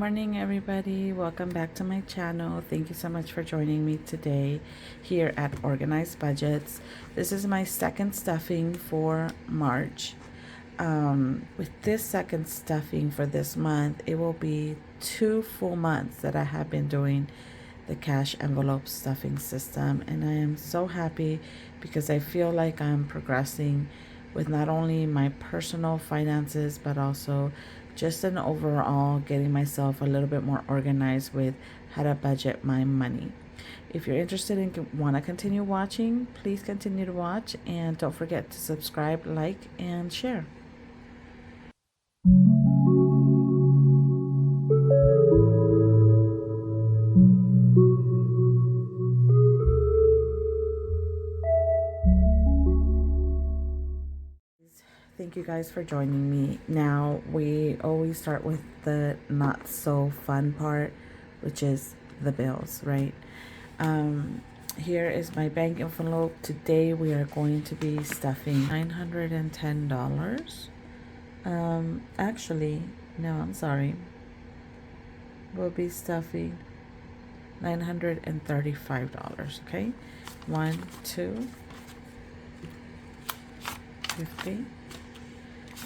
morning, everybody. Welcome back to my channel. Thank you so much for joining me today here at Organized Budgets. This is my second stuffing for March. With this second stuffing for this month, it will be 2 full months that I have been doing the cash envelope stuffing system, and I am so happy because I feel like I'm progressing with not only my personal finances but also just an overall getting myself a little bit more organized with how to budget my money. If you're interested and want to continue watching, please continue to watch, and don't forget to subscribe, like, and share. Thank you guys for joining me. Now, we always start with the not so fun part, which is the bills, right? Here is my bank envelope. Today we are going to be stuffing $910. Actually, no, I'm sorry. We'll be stuffing $935, okay? 1, 2, 50.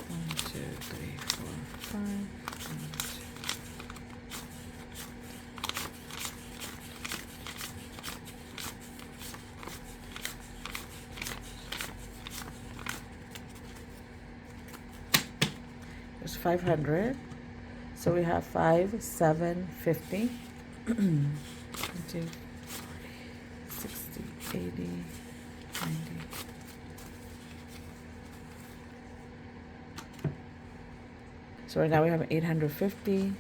1, 2, 3, 4, 5. 1, 2. There's 500. So we have 5, 7, 50. 20, 40, 60, 80, 90. So right now we have 850,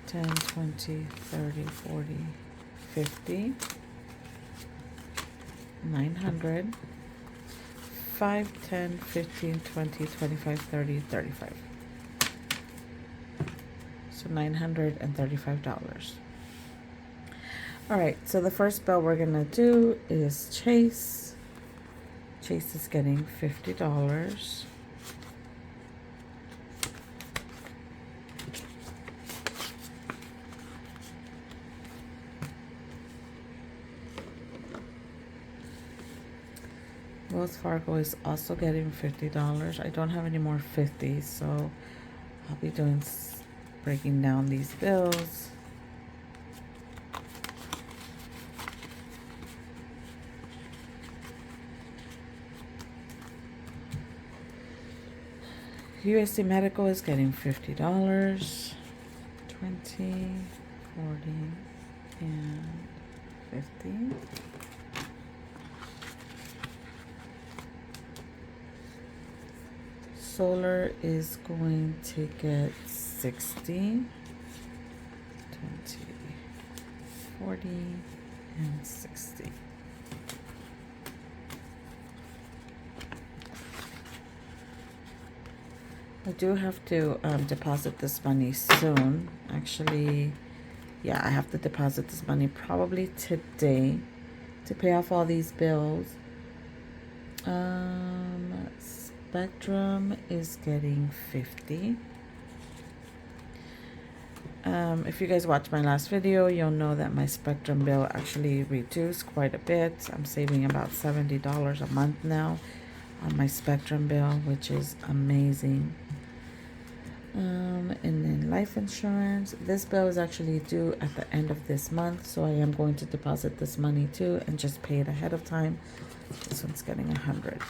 10, 20, 30, 40, 50, 900, 5, 10, 15, 20, 25, 30, 35. So $935. All right, so the first bill we're gonna do is Chase. Chase is getting $50. Wells Fargo is also getting $50. I don't have any more 50s, so I'll be doing breaking down these bills. USC Medical is getting $50. 20, 40, and 50. Solar is going to get 60, 20, 40, and 60. I do have to deposit this money soon. Actually, yeah, I have to deposit this money probably today to pay off all these bills. Spectrum is getting 50. If you guys watched my last video, you'll know that my Spectrum bill actually reduced quite a bit. I'm saving about $70 a month now on my Spectrum bill, which is amazing. And then life insurance. This bill is actually due at the end of this month, so I am going to deposit this money too and just pay it ahead of time. This one's getting 100.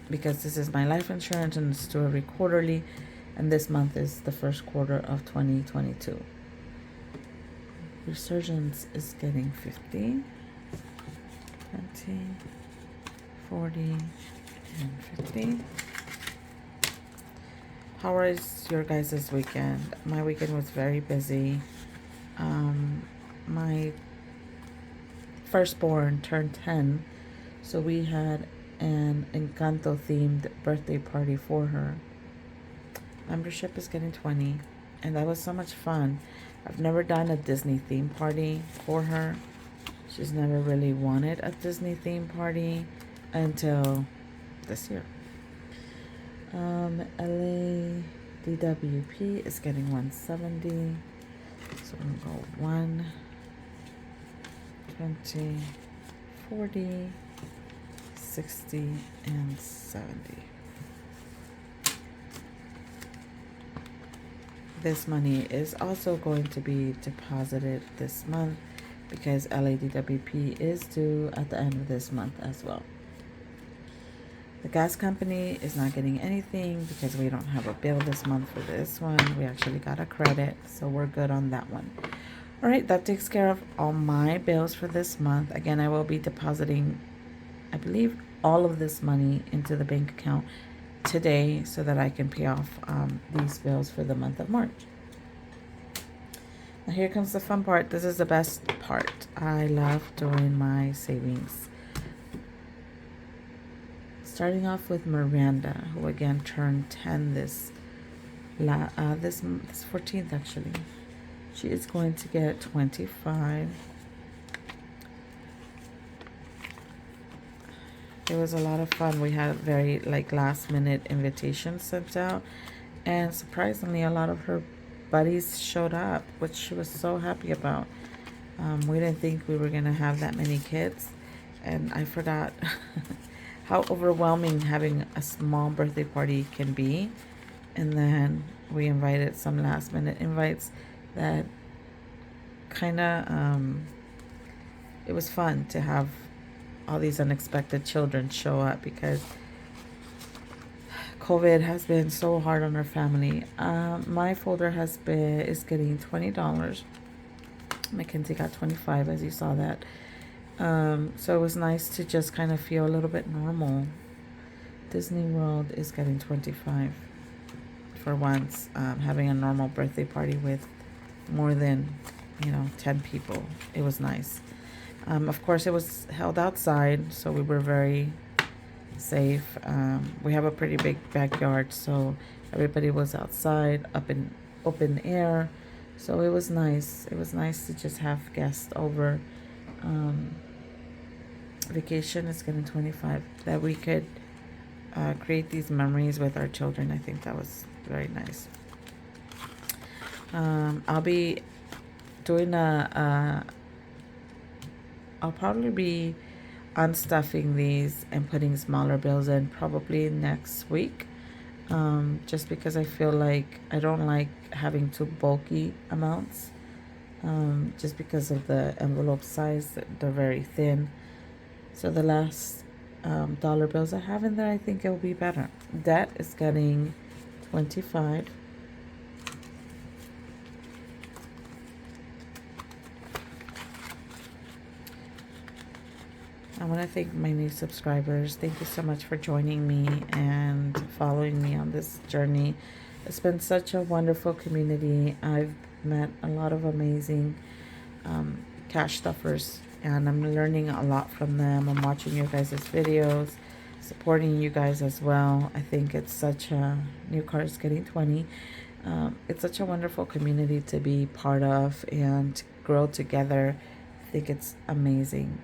Because this is my life insurance and it's due every quarterly, and this month is the first quarter of 2022. Resurgence is getting 50, 20, 40, and 50. How was your guys' weekend? My weekend was very busy. My firstborn turned 10, so we had an Encanto themed birthday party for her. Membership is getting 20, and that was so much fun. I've never done a Disney theme party for her. She's never really wanted a Disney theme party until this year. LA DWP is getting 170. So I'm going to go 1, 20, 40, 60, and 70. This money is also going to be deposited this month because LADWP is due at the end of this month as well. The gas company is not getting anything because we don't have a bill this month for this one. We actually got a credit, so we're good on that one. All right, that takes care of all my bills for this month. Again, I will be depositing, I believe, all of this money into the bank account today so that I can pay off these bills for the month of March. Now here comes the fun part. This is the best part. I love doing my savings. Starting off with Miranda, who again turned 10 this 14th actually. She is going to get 25. It was a lot of fun. We had very last minute invitations sent out, and surprisingly a lot of her buddies showed up, which she was so happy about. We didn't think we were gonna have that many kids, and I forgot how overwhelming having a small birthday party can be. And then we invited some last minute invites that kind of it was fun to have all these unexpected children show up because COVID has been so hard on our family. My folder is getting $20. Mackenzie got 25, as you saw that. So it was nice to just kind of feel a little bit normal. Disney World is getting 25 for once. Having a normal birthday party with more than 10 people. It was nice. Of course, it was held outside, so we were very safe. We have a pretty big backyard, so everybody was outside, up in open air. So it was nice. It was nice to just have guests over. Vacation is getting 25. That we could create these memories with our children. I think that was very nice. I'll be doing I'll probably be unstuffing these and putting smaller bills in probably next week. Just because I feel like I don't like having too bulky amounts. Just because of the envelope size, they're very thin. So the last dollar bills I have in there, I think it'll be better. Debt is getting 25. I want to thank my new subscribers. Thank you so much for joining me and following me on this journey. It's been such a wonderful community. I've met a lot of amazing cash stuffers, and I'm learning a lot from them. I'm watching you guys' videos, supporting you guys as well. I think it's such a new cars getting 20. It's such a wonderful community to be part of and grow together. I think it's amazing.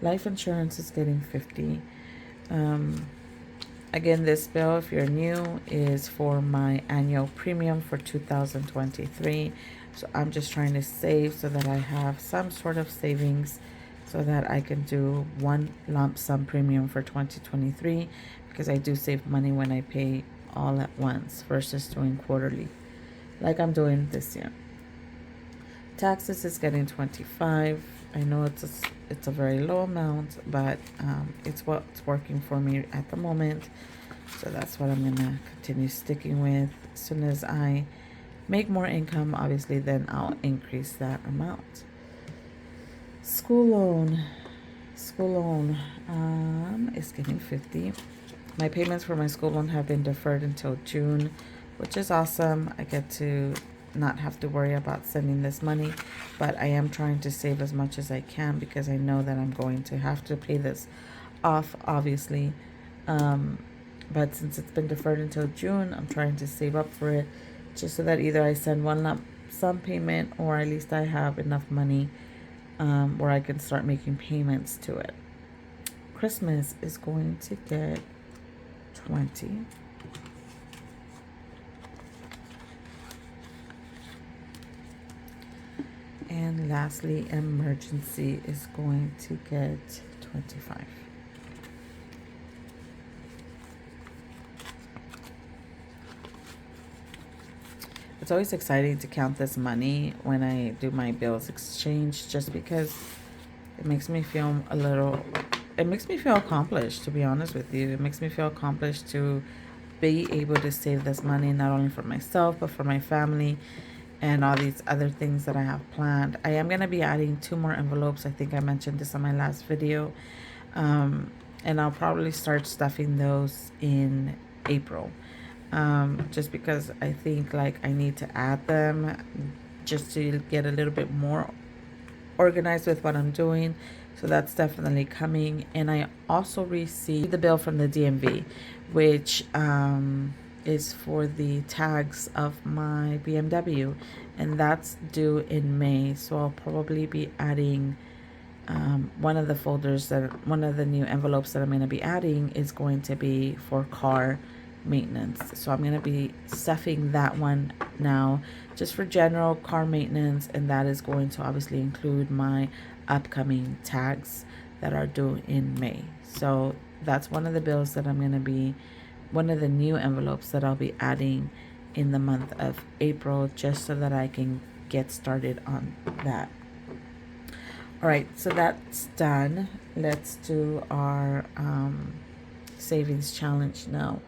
Life insurance is getting 50. Again, this bill, if you're new, is for my annual premium for 2023. So I'm just trying to save so that I have some sort of savings so that I can do one lump sum premium for 2023, because I do save money when I pay all at once versus doing quarterly like I'm doing this year. Taxes is getting 25. I know it's a very low amount, but it's what's working for me at the moment. So that's what I'm gonna continue sticking with. As soon as I make more income, obviously, then I'll increase that amount. School loan is getting 50. My payments for my school loan have been deferred until June, which is awesome. I get to not have to worry about sending this money, but I am trying to save as much as I can because I know that I'm going to have to pay this off, obviously. But since it's been deferred until June, I'm trying to save up for it, just so that either I send one lump sum payment, or at least I have enough money where I can start making payments to it. Christmas is going to get 20. And lastly, emergency is going to get 25. It's always exciting to count this money when I do my bills exchange, just because it makes me feel it makes me feel accomplished, to be honest with you. It makes me feel accomplished to be able to save this money, not only for myself, but for my family and all these other things that I have planned. I am going to be adding 2 more envelopes. I think I mentioned this on my last video. And I'll probably start stuffing those in April. Just because I think like I need to add them just to get a little bit more organized with what I'm doing. So that's definitely coming. And I also received the bill from the DMV, which is for the tags of my BMW, and that's due in May. So I'll probably be adding one of the new envelopes that I'm going to be adding is going to be for car maintenance. So I'm going to be stuffing that one now just for general car maintenance, and that is going to obviously include my upcoming tags that are due in May. So that's one of the bills that I'm going to be, one of the new envelopes that I'll be adding in the month of April, just so that I can get started on that. All right, so that's done. Let's do our savings challenge now.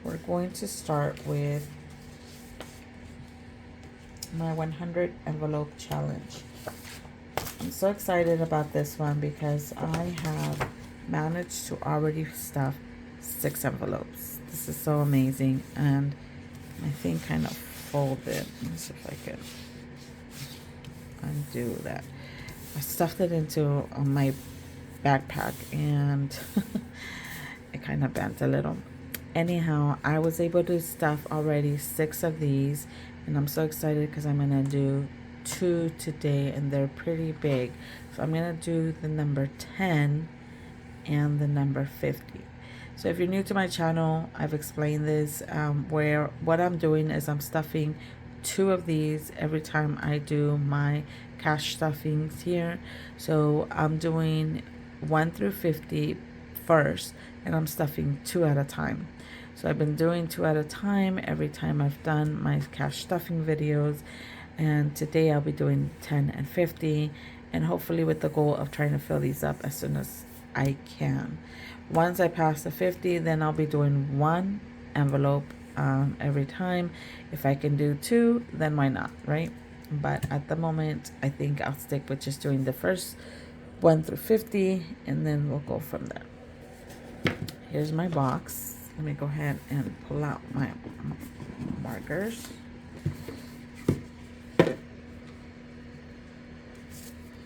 We're going to start with my 100 envelope challenge. I'm so excited about this one because I have managed to already stuff 6 envelopes. This is so amazing, and my thing kind of folded. Let me see if I can undo that. I stuffed it into my backpack and it kind of bent a little. Anyhow, I was able to stuff already 6 of these, and I'm so excited because I'm going to do 2 today, and they're pretty big. So I'm going to do the number 10 and the number 50. So if you're new to my channel, I've explained this, where what I'm doing is I'm stuffing 2 of these every time I do my cash stuffings here. So I'm doing 1 through 50 first, and I'm stuffing 2 at a time. So I've been doing 2 at a time every time I've done my cash stuffing videos, and today I'll be doing 10 and 50, and hopefully with the goal of trying to fill these up as soon as I can. Once I pass the 50, then I'll be doing 1 envelope every time. If I can do 2, then why not, right? But at the moment, I think I'll stick with just doing the first 1 through 50, and then we'll go from there. Here's my box. Let me go ahead and pull out my markers.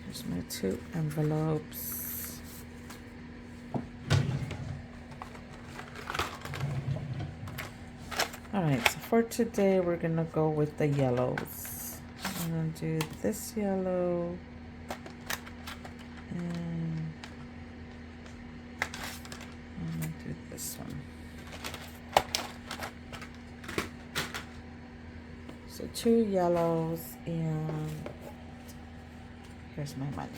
Here's my 2 envelopes. Alright, so for today, we're going to go with the yellows. I'm going to do this yellow. And I'm going to do this one. So 2 yellows, and here's my money.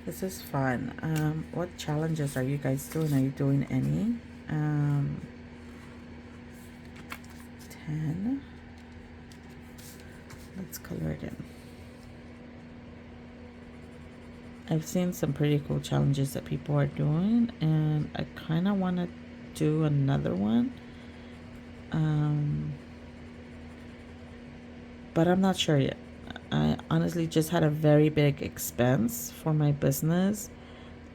This is fun. What challenges are you guys doing? Are you doing any? 10. Let's color it in. I've seen some pretty cool challenges that people are doing, and I kind of want to do another one. But I'm not sure yet. I honestly just had a very big expense for my business,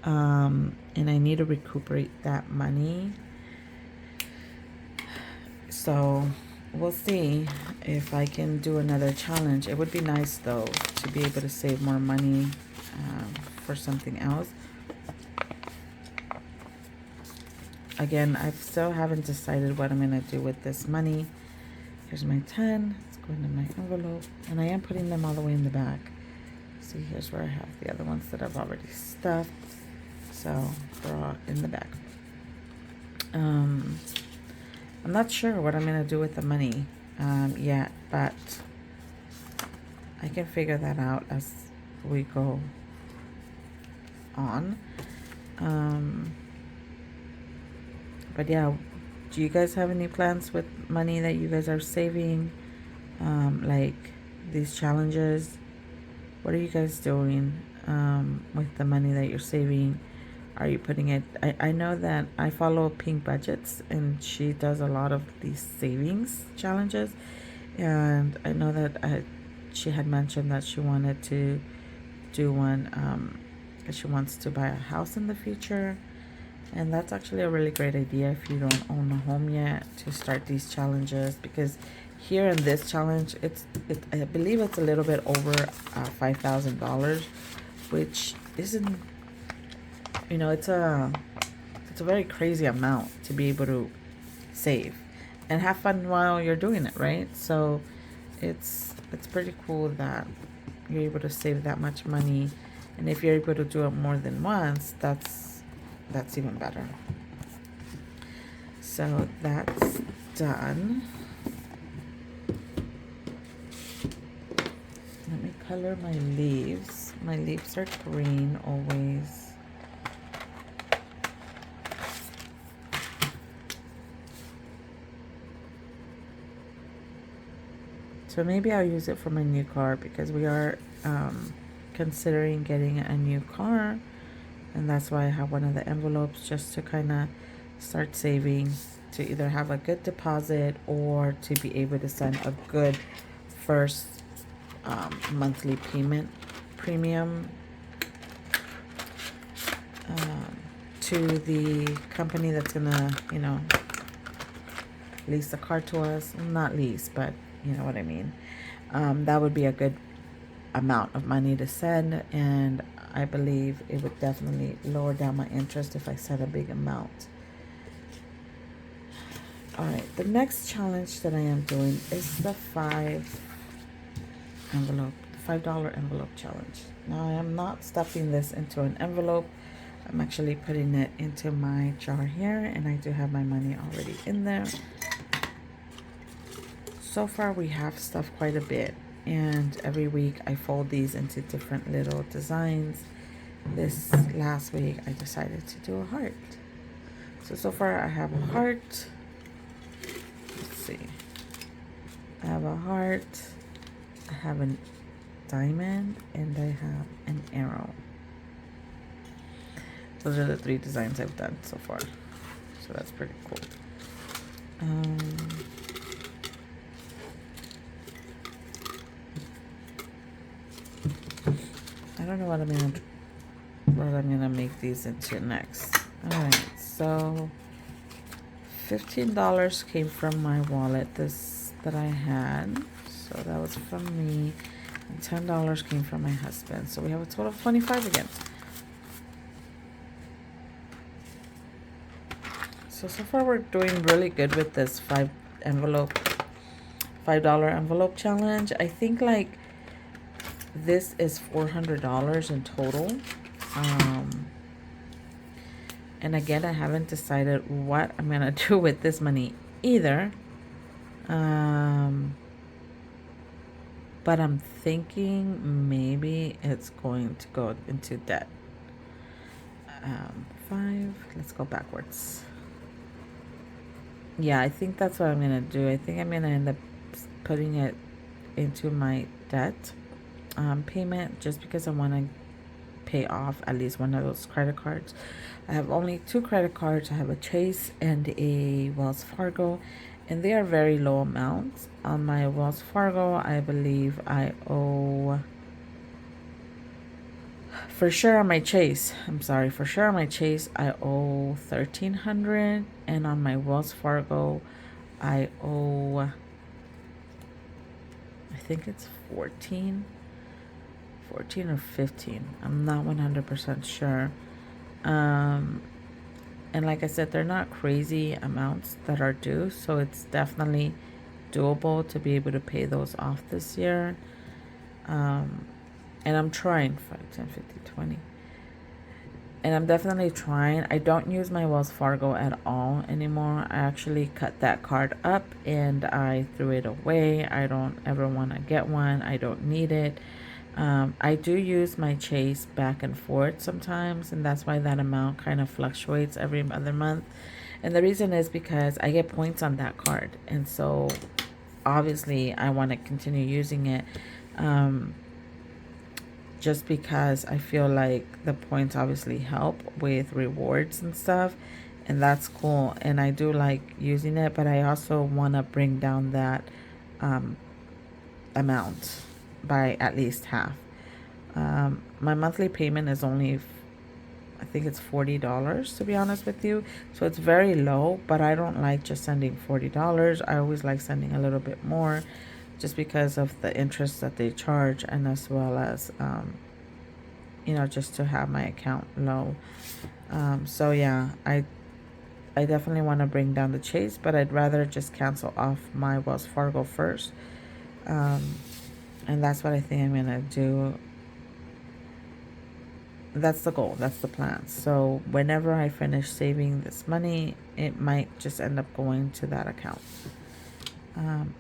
and I need to recuperate that money. So we'll see if I can do another challenge. It would be nice though to be able to save more money for something else. Again, I still haven't decided what I'm going to do with this money. Here's my 10. It's going in my envelope. And I am putting them all the way in the back. See, here's where I have the other ones that I've already stuffed. So bra in the back. I'm not sure what I'm gonna do with the money yet, but I can figure that out as we go on. But yeah, do you guys have any plans with money that you guys are saving? Like these challenges? What are you guys doing with the money that you're saving? Are you putting it? I know that I follow Pink Budgets, and she does a lot of these savings challenges. And I know that she had mentioned that she wanted to do one because she wants to buy a house in the future. And that's actually a really great idea if you don't own a home yet, to start these challenges, because here in this challenge, I believe it's a little bit over $5,000, which isn't, it's a very crazy amount to be able to save and have fun while you're doing it, right? So it's pretty cool that you're able to save that much money, and if you're able to do it more than once, that's even better. So that's done. Let me color my leaves. My leaves are green always. So maybe I'll use it for my new car, because we are considering getting a new car. And that's why I have one of the envelopes, just to kind of start saving, to either have a good deposit or to be able to send a good first monthly payment premium to the company that's gonna, lease the car to us. Not lease, but you know what I mean. That would be a good amount of money to send, and I believe it would definitely lower down my interest if I send a big amount. All right, the next challenge that I am doing is the $5 envelope challenge. Now I am not stuffing this into an envelope. I'm actually putting it into my jar here, and I do have my money already in there. So far we have stuffed quite a bit, and every week I fold these into different little designs. This last week I decided to do a heart. So far I have a heart. Let's see. I have a heart, I have a diamond, and I have an arrow. Those are the 3 designs I've done so far. So that's pretty cool. I don't know what I'm gonna make these into next. All right, so $15 came from my wallet, this that I had, so that was from me, and $10 came from my husband. So we have a total of 25 again. So far we're doing really good with this $5 envelope challenge. I think like this is $400 in total. And again, I haven't decided what I'm gonna do with this money either. But I'm thinking maybe it's going to go into debt. 5, let's go backwards. Yeah, I think that's what I'm gonna do. I think I'm gonna end up putting it into my debt payment, just because I want to pay off at least one of those credit cards. I have only 2 credit cards. I have a Chase and a Wells Fargo, and they are very low amounts. On my Wells Fargo, I believe I owe, for sure on my Chase, I owe $1,300, and on my Wells Fargo I owe, I think it's 14 or 15. I'm not 100% sure. And like I said, they're not crazy amounts that are due, so it's definitely doable to be able to pay those off this year. And I'm trying 5, 10, 50, 20. And I'm definitely trying. I don't use my Wells Fargo at all anymore. I actually cut that card up and I threw it away. I don't ever want to get one. I don't need it. I do use my Chase back and forth sometimes, and that's why that amount kind of fluctuates every other month. And the reason is because I get points on that card. And so obviously I want to continue using it. Just because I feel like the points obviously help with rewards and stuff, and that's cool. And I do like using it, but I also want to bring down that amount by at least half. My monthly payment is only, I think it's $40 to be honest with you. So it's very low, but I don't like just sending $40. I always like sending a little bit more just because of the interest that they charge, and as well as, you know, just to have my account low. So yeah, I definitely want to bring down the Chase, but I'd rather just cancel off my Wells Fargo first. And that's what I think I'm going to do. That's the goal. That's the plan. So whenever I finish saving this money, it might just end up going to that account.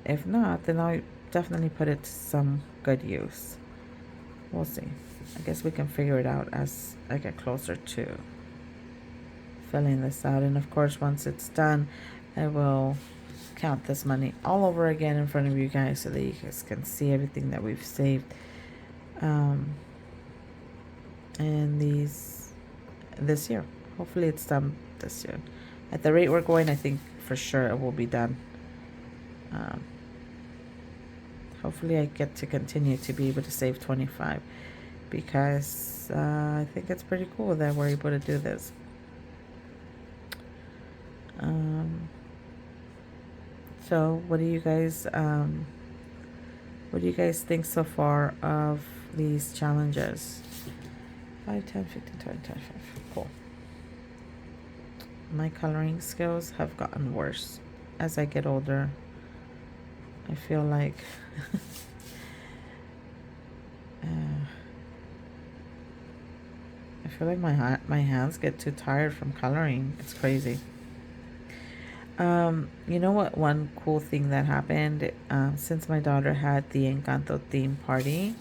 If not, then I'll definitely put it to some good use. We'll see. I guess we can figure it out as I get closer to filling this out. And of course, once it's done, I will count this money all over again in front of you guys so that you guys can see everything that we've saved. And this year. Hopefully it's done this year. At the rate we're going, I think for sure it will be done. Hopefully I get to continue to be able to save 25, because I think it's pretty cool that we're able to do this. So what do you guys think so far of these challenges? 5, 10, 15, 20, 25. Cool. My coloring skills have gotten worse as I get older. I feel like my hands get too tired from coloring. It's crazy. You know what? One cool thing that happened, since my daughter had the Encanto theme party,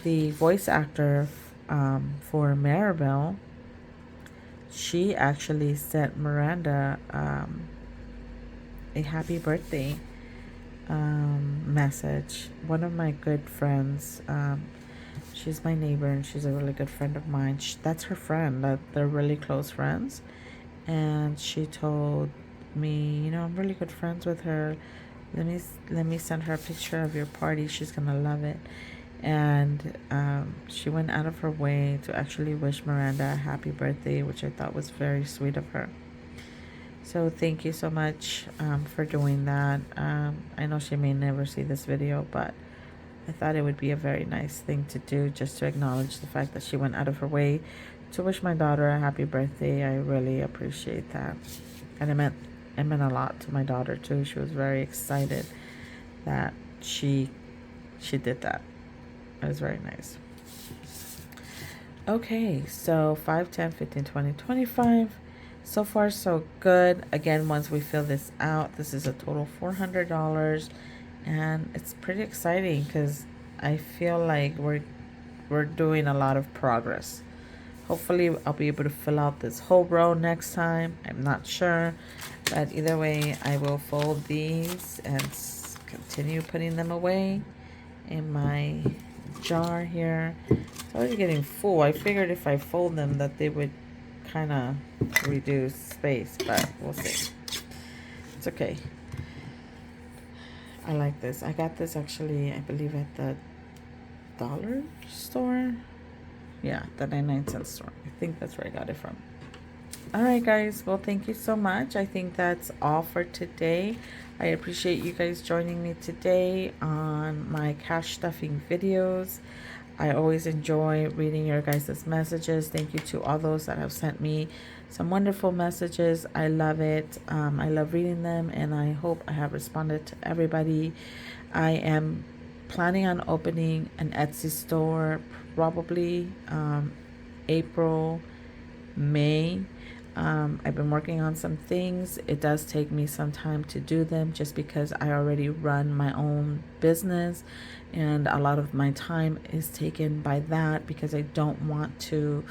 the voice actor for Maribel, she actually sent Miranda a happy birthday message. One of my good friends, she's my neighbor and she's a really good friend of mine. That's her friend. They're really close friends. And she told me, you know, I'm really good friends with her. Let me send her a picture of your party. She's gonna love it. And she went out of her way to actually wish Miranda a happy birthday, which I thought was very sweet of her. So thank you so much for doing that. I know she may never see this video, but I thought it would be a very nice thing to do, just to acknowledge the fact that she went out of her way to wish my daughter a happy birthday. I really appreciate that. And it meant a lot to my daughter too. She was very excited that she did that. It was very nice. Okay, so 5, 10, 15, 20, 25. So far, so good. Again, once we fill this out, this is a total $400. And it's pretty exciting because I feel like we're doing a lot of progress. Hopefully, I'll be able to fill out this whole row next time. I'm not sure. But either way, I will fold these and continue putting them away in my jar here. It's already getting full. I figured if I fold them that they would kind of reduce space, but we'll see. It's okay. I like this. I got this actually, I believe, at the dollar store. Yeah, the 99-cent store. I think that's where I got it from. Alright guys, well thank you so much. I think that's all for today. I appreciate you guys joining me today on my cash stuffing videos. I always enjoy reading your guys' messages. Thank you to all those that have sent me some wonderful messages. I love it. I love reading them, and I hope I have responded to everybody. I am planning on opening an Etsy store probably April May. I've been working on some things. It does take me some time to do them just because I already run my own business, and a lot of my time is taken by that because I don't want to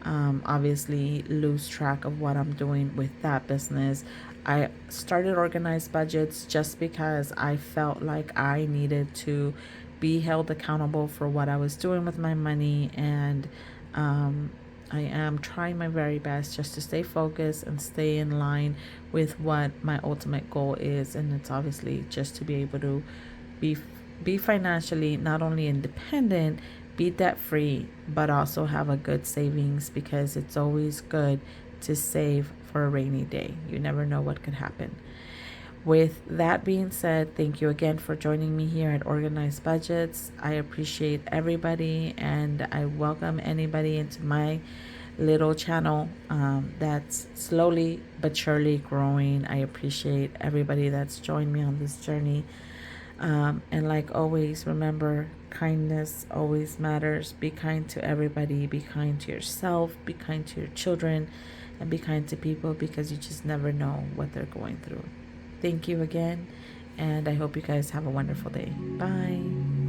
obviously lose track of what I'm doing with that business. I started organized budgets just because I felt like I needed to be held accountable for what I was doing with my money, and um, I am trying my very best just to stay focused and stay in line with what my ultimate goal is, and it's obviously just to be able to be be financially not only independent, be debt free, but also have a good savings, because it's always good to save for a rainy day. You never know what could happen. With that being said, thank you again for joining me here at Organized Budgets. I appreciate everybody, and I welcome anybody into my little channel that's slowly but surely growing. I appreciate everybody that's joined me on this journey. And like always, remember, kindness always matters. Be kind to everybody. Be kind to yourself. Be kind to your children. And be kind to people, because you just never know what they're going through. Thank you again. And I hope you guys have a wonderful day. Bye.